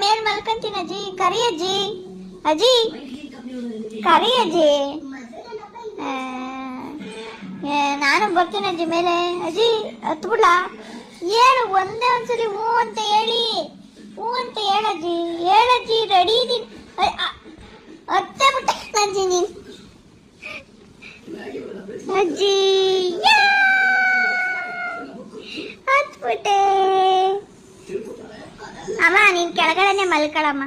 ಮೇಲ್ ಮಲ್ಕೊಂತೀನಿ ಅಜ್ಜಿ. ಕರಿ ಅಜ್ಜಿ. ಅಜ್ಜಿ ಕರಿ ಅಜ್ಜಿ. ನಾನು ಬರ್ತೀನಿ ಅಜ್ಜಿ ಮೇಲೆ. ಅಜ್ಜಿ ಹತ್ಬಿಡ್ಲಾ? ಹೇಳು ಒಂದೇ ಒಂದ್ಸಲಿ ಹೂ ಅಂತ ಹೇಳಿ. ಹೂ ಅಂತ ಹೇಳಜ್ಜಿ. ಹೇಳಜ್ಜಿ ರೆಡಿ ಇದೀನಿ. ಹತ್ತೇ ಬಿಟ್ಟೆ ಅಜ್ಜಿ ನೀನು. ಅಜ್ಜಿ ಹತ್ಬಿಟ್ಟೆ. ಅಮ್ಮ ನೀನ್ ಕೆಳಗಡೆನೆ ಮಲ್ಕೊಳಮ್ಮ.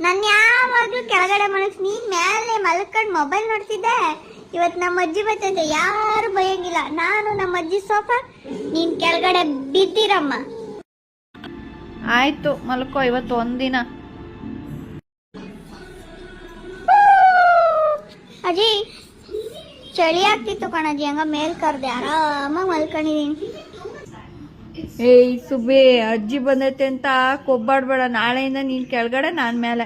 ನಾನು ಯಾವಾಗ್ಲೂ ಕೆಳಗಡೆ ಮಲಗಿಸ್, ನೀನ್ ಮೇಲೆ ಮಲ್ಕೊಂಡು ಮೊಬೈಲ್ ನೋಡ್ತಿದ್ದೆ. ಇವತ್ತು ನಮ್ಮ ಅಜ್ಜಿ ಬರ್ತೈತೆ, ಯಾರು ಭಯಂಗಿಲ್ಲ. ನಾನು ನಮ್ಮ ಅಜ್ಜಿ ಸೋಫಾ, ನೀನ್ ಕೆಳಗಡೆ ಬಿದ್ದಿರಮ್ಮ. ಆಯ್ತು ಮಲ್ಕೋ, ಇವತ್ತು ಒಂದಿನ. ಅಜ್ಜಿ ಚಳಿ ಆಗ್ತಿತ್ತು ಕಣಜ್ಜಿ, ಹಂಗ ಮೇಲ್ ಕರ್ದೆ. ಆರಾಮಾಗಿ ಮಲ್ಕೊಂಡಿದೀನಿ. ಏಯ್ ಸುಬ್ಬಿ, ಅಜ್ಜಿ ಬಂದೈತೆ ಅಂತ ಕೊಬ್ಬಾಡ್ಬೇಡ. ನಾಳೆಯಿಂದ ನೀನ್ ಕೆಳಗಡೆ, ನಾನ್ ಮೇಲೆ,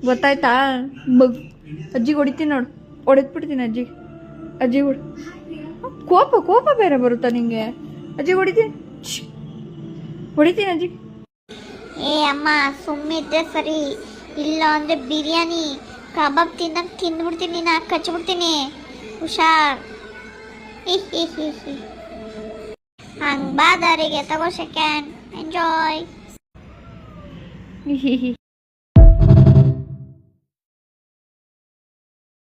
ಗೊತ್ತಾಯ್ತಾ? ಅಜ್ಜಿಗೆ ಹೊಡಿತೀನಿ ನೋಡು, ಹೊಡೆದ್ಬಿಡ್ತೀನಿ ಅಜ್ಜಿ. ಅಜ್ಜಿ ಕೋಪ ಬೇರೆ ಬರುತ್ತಾ ನಿಂಗೆ? ಅಜ್ಜಿ ಹೊಡಿತೀನಿ ಅಜ್ಜಿ. ಏ ಅಮ್ಮ ಸುಮ್ಮಿದ್ದೆ ಸರಿ, ಇಲ್ಲ ಅಂದ್ರೆ ಬಿರಿಯಾನಿ ಕಬಾಬ್ ತಿಂದ್ಬಿಡ್ತೀನಿ, ನಾ ಕಚ್ಬಿಡ್ತೀನಿ. ಹುಷಾರ್. ಹಂಗ್ ಬಾ ದಾರಿಗೆ, ತಗೋ ಸೆಕೆಂಡ್. ಎಂಜಾಯ್.